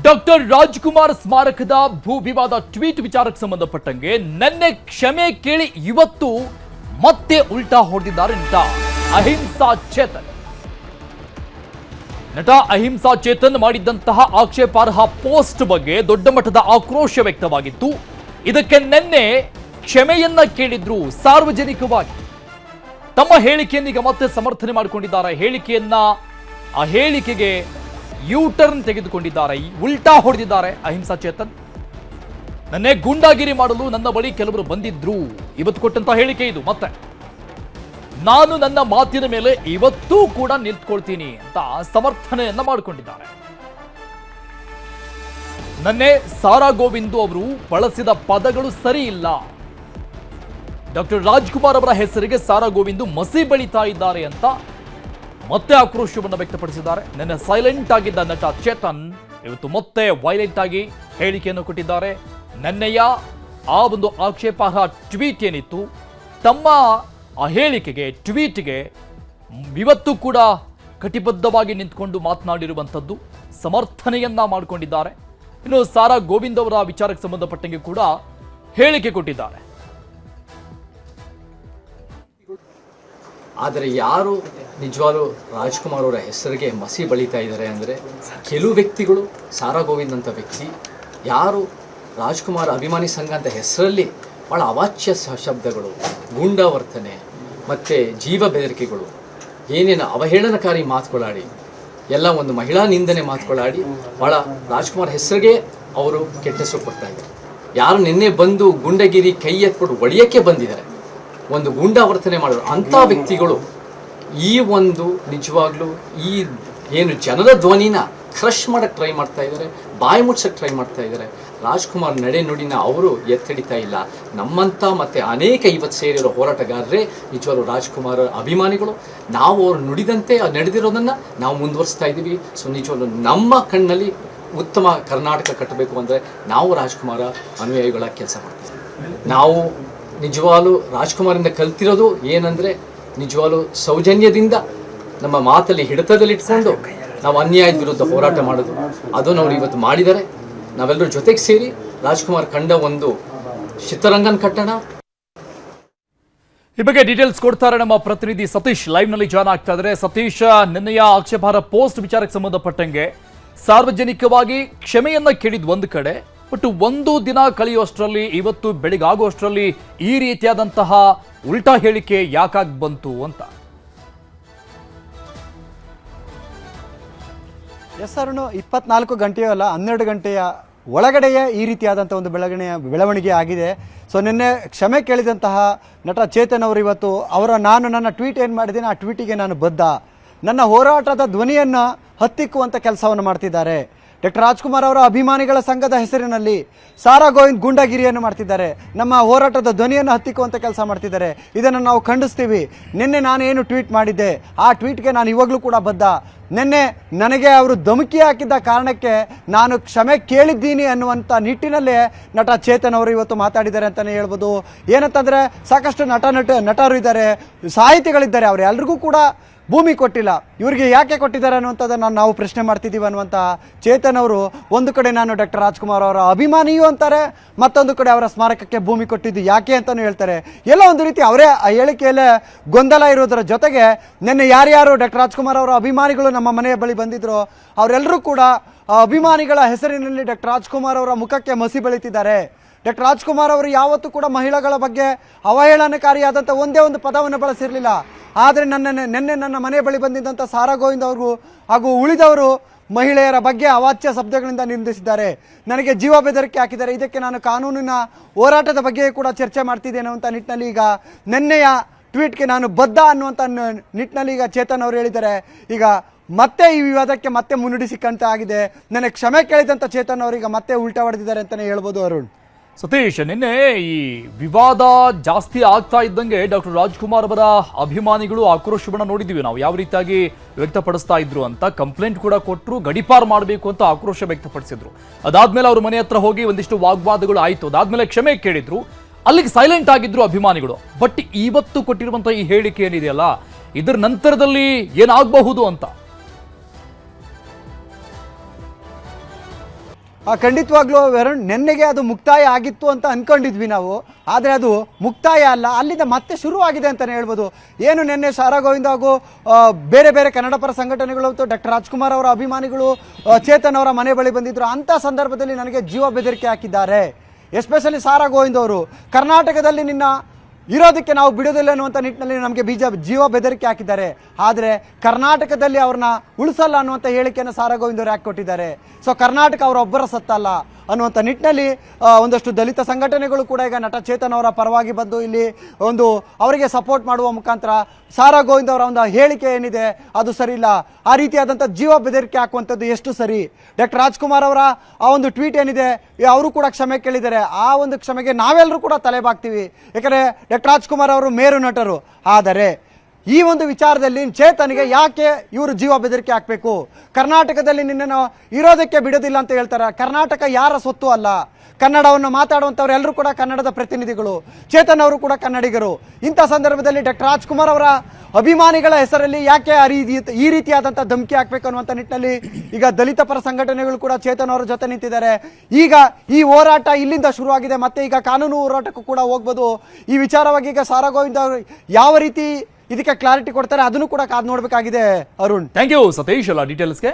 Doctor Rajkumar ಸ್ಮಾರಕದ ಭೂ ವಿವಾದ ಟ್ವೀಟ್ ವಿಚಾರಕ್ಕೆ ಸಂಬಂಧಪಟ್ಟಂಗೆ ನಿನ್ನೆ ಕ್ಷಮೆ ಕೇಳಿ ಇವತ್ತು ಮತ್ತೆ ಉಲ್ಟಾ ಹೊಡೆದಿದ್ದಾರೆ ನಟ ಅಹಿಂಸಾ ಚೇತನ್ ಮಾಡಿದ್ದಂತಹ ಆಕ್ಷೇಪಾರ್ಹ ಪೋಸ್ಟ್ ಬಗ್ಗೆ ದೊಡ್ಡ ಮಟ್ಟದ ಆಕ್ರೋಶ ವ್ಯಕ್ತವಾಗಿತ್ತು. ಇದಕ್ಕೆ ನಿನ್ನೆ ಕ್ಷಮೆಯನ್ನ ಕೇಳಿದ್ರು ಸಾರ್ವಜನಿಕವಾಗಿ. ತಮ್ಮ ಹೇಳಿಕೆಯನ್ನೀಗ ಮತ್ತೆ ಸಮರ್ಥನೆ ಮಾಡಿಕೊಂಡಿದ್ದಾರೆ. ಆ ಹೇಳಿಕೆಗೆ ಯೂಟರ್ನ್ ತೆಗೆದುಕೊಂಡಿದ್ದಾರೆ, ಉಲ್ಟಾ ಹೊಡೆದಿದ್ದಾರೆ ಅಹಿಂಸಾ ಚೇತನ್. ನನ್ನೇ ಗೂಂಡಾಗಿರಿ ಮಾಡಲು ನನ್ನ ಬಳಿ ಕೆಲವರು ಬಂದಿದ್ರು, ಇವತ್ತು ಕೊಟ್ಟಂತ ಹೇಳಿಕೆ ಇದು. ಮತ್ತೆ ನಾನು ನನ್ನ ಮಾತಿನ ಮೇಲೆ ಇವತ್ತೂ ಕೂಡ ನಿಂತ್ಕೊಳ್ತೀನಿ ಅಂತ ಸಮರ್ಥನೆಯನ್ನ ಮಾಡಿಕೊಂಡಿದ್ದಾರೆ. ನನ್ನೇ ಸಾರಾ ಗೋವಿಂದು ಅವರು ಬಳಸಿದ ಪದಗಳು ಸರಿ ಇಲ್ಲ. ಡಾಕ್ಟರ್ ರಾಜ್ಕುಮಾರ್ ಅವರ ಹೆಸರಿಗೆ ಸಾರಾ ಗೋವಿಂದು ಮಸಿ ಬಳಿತಾ ಇದ್ದಾರೆ ಅಂತ ಮತ್ತೆ ಆಕ್ರೋಶವನ್ನು ವ್ಯಕ್ತಪಡಿಸಿದ್ದಾರೆ. ನಿನ್ನೆ ಸೈಲೆಂಟ್ ಆಗಿದ್ದ ನಟ ಚೇತನ್ ಇವತ್ತು ಮತ್ತೆ ವೈಲೆಂಟ್ ಆಗಿ ಹೇಳಿಕೆಯನ್ನು ಕೊಟ್ಟಿದ್ದಾರೆ. ನಿನ್ನೆಯ ಆ ಒಂದು ಆಕ್ಷೇಪಾರ್ಹ ಟ್ವೀಟ್ ಏನಿತ್ತು, ತಮ್ಮ ಆ ಹೇಳಿಕೆಗೆ ಟ್ವೀಟ್ಗೆ ಇವತ್ತು ಕೂಡ ಕಟಿಬದ್ಧವಾಗಿ ನಿಂತ್ಕೊಂಡು ಮಾತನಾಡಿರುವಂಥದ್ದು ಸಮರ್ಥನೆಯನ್ನ ಮಾಡಿಕೊಂಡಿದ್ದಾರೆ. ಇನ್ನು ಸಾರಾ ಗೋವಿಂದ್ ಅವರ ವಿಚಾರಕ್ಕೆ ಸಂಬಂಧಪಟ್ಟಂಗೆ ಕೂಡ ಹೇಳಿಕೆ ಕೊಟ್ಟಿದ್ದಾರೆ. ಆದರೆ ಯಾರು ನಿಜವಾಗ್ಲೂ ರಾಜ್ಕುಮಾರ್ ಅವರ ಹೆಸರಿಗೆ ಮಸಿ ಬಳಿತಾ ಇದ್ದಾರೆ ಅಂದರೆ ಕೆಲವು ವ್ಯಕ್ತಿಗಳು, ಸಾರಾ ಗೋವಿಂದ್ ಅಂತ ವ್ಯಕ್ತಿ, ಯಾರು ರಾಜ್ಕುಮಾರ್ ಅಭಿಮಾನಿ ಸಂಘ ಅಂತ ಹೆಸರಲ್ಲಿ ಭಾಳ ಅವಾಚ್ಯ ಶಬ್ದಗಳು, ಗೂಂಡಾವರ್ತನೆ ಮತ್ತು ಜೀವ ಬೆದರಿಕೆಗಳು, ಏನೇನು ಅವಹೇಳನಕಾರಿ ಮಾತುಗಳಾಡಿ, ಎಲ್ಲ ಒಂದು ಮಹಿಳಾ ನಿಂದನೆ ಮಾತುಗಳಾಡಿ ಭಾಳ ರಾಜ್ಕುಮಾರ್ ಹೆಸರಿಗೆ ಅವರು ಕೆಟ್ಟ ಹೆಸರು ಕೊಡ್ತಾ ಇದ್ದಾರೆ. ಯಾರು ನಿನ್ನೆ ಬಂದು ಗುಂಡಗಿರಿ ಕೈ ಎತ್ಬಿಟ್ಟು ಒಡೆಯೋಕ್ಕೆ ಬಂದಿದ್ದಾರೆ, ಒಂದು ಗೂಂಡಾವರ್ತನೆ ಮಾಡೋರು ಅಂಥ ವ್ಯಕ್ತಿಗಳು ಈ ಒಂದು ನಿಜವಾಗ್ಲೂ ಈ ಏನು ಜನರ ಧ್ವನಿನ ಕ್ರಶ್ ಮಾಡಕ್ಕೆ ಟ್ರೈ ಮಾಡ್ತಾ ಇದ್ದಾರೆ, ಬಾಯಿ ಮುಚ್ಚಕ್ಕೆ ಟ್ರೈ ಮಾಡ್ತಾ ಇದ್ದಾರೆ. ರಾಜ್ಕುಮಾರ್ ನಡೆ ನುಡಿನ ಅವರು ಎತ್ತಿಡಿತಾ ಇಲ್ಲ. ನಮ್ಮಂಥ ಮತ್ತು ಅನೇಕ ಇವತ್ತು ಸೇರಿರೋ ಹೋರಾಟಗಾರರೇ ನಿಜವಾಗ್ಲೂ ರಾಜ್ಕುಮಾರ್ ಅಭಿಮಾನಿಗಳು. ನಾವು ಅವ್ರು ನುಡಿದಂತೆ ನಡೆದಿರೋದನ್ನು ನಾವು ಮುಂದುವರಿಸ್ತಾ ಇದ್ದೀವಿ. ಸೊ ನಿಜವಾಗ್ಲೂ ನಮ್ಮ ಕಣ್ಣಲ್ಲಿ ಉತ್ತಮ ಕರ್ನಾಟಕ ಕಟ್ಟಬೇಕು ಅಂದರೆ ನಾವು ರಾಜ್ಕುಮಾರ ಅನುಯಾಯಿಗಳ ಕೆಲಸ ಮಾಡ್ತೀವಿ. ನಾವು ನಿಜವಾಗ್ಲೂ ರಾಜ್ಕುಮಾರಿಂದ ಕಲ್ತಿರೋದು ಏನಂದರೆ ನಿಜವಾಗ್ಲೂ ಸೌಜನ್ಯದಿಂದ ನಮ್ಮ ಮಾತಲ್ಲಿ ಹಿಡಿತದಲ್ಲಿಟ್ಕೊಂಡು ನಾವು ಅನ್ಯಾಯದ ವಿರುದ್ಧ ಹೋರಾಟ ಮಾಡೋದು. ಅದನ್ನು ಅವರು ಇವತ್ತು ಮಾಡಿದ್ದಾರೆ. ನಾವೆಲ್ಲರೂ ಜೊತೆಗೆ ಸೇರಿ ರಾಜ್ಕುಮಾರ್ ಕಂಡ ಒಂದು ಚಿತ್ರರಂಗನ ಕಟ್ಟಣ. ಈ ಬಗ್ಗೆ ಡೀಟೇಲ್ಸ್ ಕೊಡ್ತಾರೆ ನಮ್ಮ ಪ್ರತಿನಿಧಿ ಸತೀಶ್, ಲೈವ್ ನಲ್ಲಿ ಜಾಯ್ನ್ ಆಗ್ತಾ ಇದ್ದಾರೆ. ಸತೀಶ್, ನಿನ್ನೆಯ ಆಕ್ಷೇಪಾರ್ಹ ಪೋಸ್ಟ್ ವಿಚಾರಕ್ಕೆ ಸಂಬಂಧಪಟ್ಟಂಗೆ ಸಾರ್ವಜನಿಕವಾಗಿ ಕ್ಷಮೆಯನ್ನ ಕೇಳಿದ್ ಒಂದು ಕಡೆ, ಬಟ್ ಒಂದು ದಿನ ಕಳೆಯುವಷ್ಟರಲ್ಲಿ, ಇವತ್ತು ಬೆಳಿಗ್ಗೆ ಆಗುವಷ್ಟರಲ್ಲಿ ಈ ರೀತಿಯಾದಂತಹ ಉಲ್ಟಾ ಹೇಳಿಕೆ ಯಾಕಾಗಿ ಬಂತು ಅಂತ. ಎಸ್ ಅರುಣ್, 24 ಗಂಟೆಯೂ ಅಲ್ಲ 12 ಗಂಟೆಯ ಒಳಗಡೆಯೇ ಈ ರೀತಿಯಾದಂಥ ಒಂದು ಬೆಳವಣಿಗೆ ಆಗಿದೆ. ಸೊ ನಿನ್ನೆ ಕ್ಷಮೆ ಕೇಳಿದಂತಹ ನಟ ಚೇತನ್ ಅವರು ಇವತ್ತು ನಾನು ನನ್ನ ಟ್ವೀಟ್ ಏನು ಮಾಡಿದ್ದೀನಿ ಆ ಟ್ವೀಟಿಗೆ ನಾನು ಬದ್ಧ, ನನ್ನ ಹೋರಾಟದ ಧ್ವನಿಯನ್ನು ಹತ್ತಿಕ್ಕುವಂಥ ಕೆಲಸವನ್ನು ಮಾಡ್ತಿದ್ದಾರೆ. ಡಾಕ್ಟರ್ ರಾಜ್ಕುಮಾರ್ ಅವರ ಅಭಿಮಾನಿಗಳ ಸಂಘದ ಹೆಸರಿನಲ್ಲಿ ಸಾರಾ ಗೋವಿಂದ್ ಗೂಂಡಾಗಿರಿಯನ್ನು ಮಾಡ್ತಿದ್ದಾರೆ, ನಮ್ಮ ಹೋರಾಟದ ಧ್ವನಿಯನ್ನು ಹತ್ತಿಕ್ಕುವಂಥ ಕೆಲಸ ಮಾಡ್ತಿದ್ದಾರೆ. ಇದನ್ನು ನಾವು ಖಂಡಿಸ್ತೀವಿ. ನಿನ್ನೆ ನಾನೇನು ಟ್ವೀಟ್ ಮಾಡಿದ್ದೆ ಆ ಟ್ವೀಟ್ಗೆ ನಾನು ಇವಾಗಲೂ ಕೂಡ ಬದ್ಧ. ನಿನ್ನೆ ನನಗೆ ಅವರು ಧಮಕಿ ಹಾಕಿದ್ದ ಕಾರಣಕ್ಕೆ ನಾನು ಕ್ಷಮೆ ಕೇಳಿದ್ದೀನಿ ಅನ್ನುವಂಥ ನಿಟ್ಟಿನಲ್ಲೇ ನಟ ಚೇತನ್ ಅವರು ಇವತ್ತು ಮಾತಾಡಿದ್ದಾರೆ ಅಂತಲೇ ಹೇಳ್ಬೋದು. ಏನಂತಂದರೆ ಸಾಕಷ್ಟು ನಟರು ಇದ್ದಾರೆ, ಸಾಹಿತಿಗಳಿದ್ದಾರೆ, ಅವರು ಎಲ್ರಿಗೂ ಕೂಡ ಭೂಮಿ ಕೊಟ್ಟಿಲ್ಲ, ಇವರಿಗೆ ಯಾಕೆ ಕೊಟ್ಟಿದ್ದಾರೆ ಅನ್ನುವಂಥದ್ದನ್ನು ನಾವು ಪ್ರಶ್ನೆ ಮಾಡ್ತಿದ್ದೀವಿ ಅನ್ನುವಂಥ ಚೇತನ್ ಅವರು ಒಂದು ಕಡೆ ನಾನು ಡಾಕ್ಟರ್ ರಾಜ್ಕುಮಾರ್ ಅವರ ಅಭಿಮಾನಿಯೂ ಅಂತಾರೆ, ಮತ್ತೊಂದು ಕಡೆ ಅವರ ಸ್ಮಾರಕಕ್ಕೆ ಭೂಮಿ ಕೊಟ್ಟಿದ್ದು ಯಾಕೆ ಅಂತಲೂ ಹೇಳ್ತಾರೆ. ಎಲ್ಲ ಒಂದು ರೀತಿ ಅವರೇ ಆ ಹೇಳಿಕೆಯಲ್ಲೇ ಗೊಂದಲ ಇರೋದರ ಜೊತೆಗೆ ನಿನ್ನೆ ಯಾರ್ಯಾರು ಡಾಕ್ಟರ್ ರಾಜ್ಕುಮಾರ್ ಅವರ ಅಭಿಮಾನಿಗಳು ನಮ್ಮ ಮನೆಯ ಬಳಿ ಬಂದಿದ್ರು ಅವರೆಲ್ಲರೂ ಕೂಡ ಅಭಿಮಾನಿಗಳ ಹೆಸರಿನಲ್ಲಿ ಡಾಕ್ಟರ್ ರಾಜ್ಕುಮಾರ್ ಅವರ ಮುಖಕ್ಕೆ ಮಸಿ ಬೆಳೀತಿದ್ದಾರೆ. ಡಾಕ್ಟರ್ ರಾಜ್ಕುಮಾರ್ ಅವರು ಯಾವತ್ತೂ ಕೂಡ ಮಹಿಳೆಗಳ ಬಗ್ಗೆ ಅವಹೇಳನಕಾರಿಯಾದಂಥ ಒಂದೇ ಒಂದು ಪದವನ್ನು ಬಳಸಿರಲಿಲ್ಲ. ಆದರೆ ನಿನ್ನೆ ನನ್ನ ಮನೆ ಬಳಿ ಬಂದಿದ್ದಂಥ ಸಾರಾ ಗೋವಿಂದ್ ಅವರು ಹಾಗೂ ಉಳಿದವರು ಮಹಿಳೆಯರ ಬಗ್ಗೆ ಅವಾಚ್ಯ ಶಬ್ದಗಳಿಂದ ನಿಂದಿಸಿದ್ದಾರೆ, ನನಗೆ ಜೀವ ಬೆದರಿಕೆ ಹಾಕಿದ್ದಾರೆ. ಇದಕ್ಕೆ ನಾನು ಕಾನೂನಿನ ಹೋರಾಟದ ಬಗ್ಗೆ ಕೂಡ ಚರ್ಚೆ ಮಾಡ್ತಿದ್ದೇನೆ ಅನ್ನುವಂಥ ನಿಟ್ಟಿನಲ್ಲಿ ಈಗ ನಿನ್ನೆಯ ಟ್ವೀಟ್ಗೆ ನಾನು ಬದ್ಧ ಅನ್ನುವಂಥ ನಿಟ್ಟಿನಲ್ಲಿ ಈಗ ಚೇತನ್ ಅವರು ಹೇಳಿದ್ದಾರೆ. ಈಗ ಮತ್ತೆ ಈ ವಿವಾದಕ್ಕೆ ಮತ್ತೆ ಮುನ್ನುಡಿ ಸಿಕ್ಕಂತ ಆಗಿದೆ. ನನಗೆ ಕ್ಷಮೆ ಕೇಳಿದಂಥ ಚೇತನ್ ಅವರೀಗ ಮತ್ತೆ ಉಲ್ಟಾ ಹೊಡೆದಿದ್ದಾರೆ ಅಂತಲೇ ಹೇಳ್ಬೋದು ಅರುಣ್. ಸತೀಶ್, ನಿನ್ನೆ ಈ ವಿವಾದ ಜಾಸ್ತಿ ಆಗ್ತಾ ಇದ್ದಂಗೆ ಡಾಕ್ಟರ್ ರಾಜ್ಕುಮಾರ್ ಅವರ ಅಭಿಮಾನಿಗಳು ಆಕ್ರೋಶವನ್ನು ನೋಡಿದ್ದೀವಿ ನಾವು, ಯಾವ ರೀತಿಯಾಗಿ ವ್ಯಕ್ತಪಡಿಸ್ತಾ ಇದ್ರು ಅಂತ. ಕಂಪ್ಲೇಂಟ್ ಕೂಡ ಕೊಟ್ಟರು, ಗಡಿಪಾರು ಮಾಡಬೇಕು ಅಂತ ಆಕ್ರೋಶ ವ್ಯಕ್ತಪಡಿಸಿದ್ರು. ಅದಾದ್ಮೇಲೆ ಅವ್ರ ಮನೆ ಹತ್ರ ಹೋಗಿ ಒಂದಿಷ್ಟು ವಾಗ್ವಾದಗಳು ಆಯಿತು. ಅದಾದ್ಮೇಲೆ ಕ್ಷಮೆ ಕೇಳಿದ್ರು, ಅಲ್ಲಿಗೆ ಸೈಲೆಂಟ್ ಆಗಿದ್ರು ಅಭಿಮಾನಿಗಳು. ಬಟ್ ಇವತ್ತು ಕೊಟ್ಟಿರುವಂತಹ ಈ ಹೇಳಿಕೆ ಏನಿದೆಯಲ್ಲ, ಇದರ ನಂತರದಲ್ಲಿ ಏನಾಗಬಹುದು ಅಂತ. ಖಂಡಿತವಾಗ್ಲೂ ವರುಣ್, ನೆನ್ನೆಗೆ ಅದು ಮುಕ್ತಾಯ ಆಗಿತ್ತು ಅಂತ ಅಂದ್ಕೊಂಡಿದ್ವಿ ನಾವು. ಆದರೆ ಅದು ಮುಕ್ತಾಯ ಅಲ್ಲ, ಅಲ್ಲಿಂದ ಮತ್ತೆ ಶುರುವಾಗಿದೆ ಅಂತಲೇ ಹೇಳ್ಬೋದು. ಏನು ನಿನ್ನೆ ಸಾರಾ ಗೋವಿಂದ ಹಾಗೂ ಬೇರೆ ಬೇರೆ ಕನ್ನಡ ಪರ ಸಂಘಟನೆಗಳು ಮತ್ತು ಡಾಕ್ಟರ್ ರಾಜ್ಕುಮಾರ್ ಅವರ ಅಭಿಮಾನಿಗಳು ಚೇತನ್ ಅವರ ಮನೆ ಬಳಿ ಬಂದಿದ್ದರು. ಅಂಥ ಸಂದರ್ಭದಲ್ಲಿ ನನಗೆ ಜೀವ ಬೆದರಿಕೆ ಹಾಕಿದ್ದಾರೆ. ಎಸ್ಪೆಷಲಿ ಸಾರಾ ಗೋವಿಂದ್ ಅವರು ಕರ್ನಾಟಕದಲ್ಲಿ ನಿನ್ನ ಇರೋದಕ್ಕೆ ನಾವು ಬಿಡೋದಿಲ್ಲ ಅನ್ನುವಂಥ ನಿಟ್ಟಿನಲ್ಲಿ ನಮಗೆ ಜೀವ ಬೆದರಿಕೆ ಹಾಕಿದ್ದಾರೆ. ಆದರೆ ಕರ್ನಾಟಕದಲ್ಲಿ ಅವ್ರನ್ನ ಉಳಿಸಲ್ಲ ಅನ್ನುವಂಥ ಹೇಳಿಕೆಯನ್ನು ಸಾರಾ ಗೋವಿಂದ್ ಅವರು ಯಾಕೆ ಕೊಟ್ಟಿದ್ದಾರೆ? ಸೊ ಕರ್ನಾಟಕ ಅವರೊಬ್ಬರ ಸತ್ತಲ್ಲ ಅನ್ನುವಂಥ ನಿಟ್ಟಿನಲ್ಲಿ ಒಂದಷ್ಟು ದಲಿತ ಸಂಘಟನೆಗಳು ಕೂಡ ಈಗ ನಟ ಚೇತನ್ ಅವರ ಪರವಾಗಿ ಬಂದು ಇಲ್ಲಿ ಒಂದು ಅವರಿಗೆ ಸಪೋರ್ಟ್ ಮಾಡುವ ಮುಖಾಂತರ ಸಾರಾ ಗೋವಿಂದ್ ಅವರ ಒಂದು ಹೇಳಿಕೆ ಏನಿದೆ ಅದು ಸರಿ ಇಲ್ಲ, ಆ ರೀತಿಯಾದಂಥ ಜೀವ ಬೆದರಿಕೆ ಹಾಕುವಂಥದ್ದು ಎಷ್ಟು ಸರಿ? ಡಾಕ್ಟರ್ ರಾಜ್ಕುಮಾರ್ ಅವರ ಆ ಒಂದು ಟ್ವೀಟ್ ಏನಿದೆ ಅವರು ಕೂಡ ಕ್ಷಮೆ ಕೇಳಿದ್ದಾರೆ. ಆ ಒಂದು ಕ್ಷಮೆಗೆ ನಾವೆಲ್ಲರೂ ಕೂಡ ತಲೆಬಾಗ್ತೀವಿ. ಯಾಕಂದರೆ ಡಾಕ್ಟರ್ ರಾಜ್ಕುಮಾರ್ ಅವರು ಮೇರು ನಟರು. ಆದರೆ ಈ ಒಂದು ವಿಚಾರದಲ್ಲಿ ಚೇತನ್ಗೆ ಯಾಕೆ ಇವರು ಜೀವ ಬೆದರಿಕೆ ಹಾಕಬೇಕು? ಕರ್ನಾಟಕದಲ್ಲಿ ನಿನ್ನನ್ನು ಇರೋದಕ್ಕೆ ಬಿಡೋದಿಲ್ಲ ಅಂತ ಹೇಳ್ತಾರೆ. ಕರ್ನಾಟಕ ಯಾರ ಸ್ವತ್ತು ಅಲ್ಲ. ಕನ್ನಡವನ್ನು ಮಾತಾಡುವಂಥವ್ರು ಎಲ್ಲರೂ ಕೂಡ ಕನ್ನಡದ ಪ್ರತಿನಿಧಿಗಳು. ಚೇತನ್ ಅವರು ಕೂಡ ಕನ್ನಡಿಗರು. ಇಂಥ ಸಂದರ್ಭದಲ್ಲಿ ಡಾಕ್ಟರ್ ರಾಜ್ಕುಮಾರ್ ಅವರ ಅಭಿಮಾನಿಗಳ ಹೆಸರಲ್ಲಿ ಯಾಕೆ ಈ ರೀತಿಯಾದಂಥ ಧಮಕಿ ಹಾಕಬೇಕು ಅನ್ನುವಂಥ ನಿಟ್ಟಿನಲ್ಲಿ ಈಗ ದಲಿತ ಪರ ಸಂಘಟನೆಗಳು ಕೂಡ ಚೇತನ್ ಅವರ ಜೊತೆ ನಿಂತಿದ್ದಾರೆ. ಈಗ ಈ ಹೋರಾಟ ಇಲ್ಲಿಂದ ಶುರುವಾಗಿದೆ, ಮತ್ತೆ ಈಗ ಕಾನೂನು ಹೋರಾಟಕ್ಕೂ ಕೂಡ ಹೋಗ್ಬೋದು. ಈ ವಿಚಾರವಾಗಿ ಈಗ ಸಾರಾ ಗೋವಿಂದ್ ಅವರು ಯಾವ ರೀತಿ ಇದಕ್ಕೆ ಕ್ಲಾರಿಟಿ ಕೊಡ್ತಾರೆ ಅದನ್ನು ಕೂಡ ಕಾದು ನೋಡಬೇಕಾಗಿದೆ. ಅರುಣ್, ಥ್ಯಾಂಕ್ ಯು ಸತೀಶ್ ಎಲ್ಲ ಡೀಟೇಲ್ಸ್ಗೆ.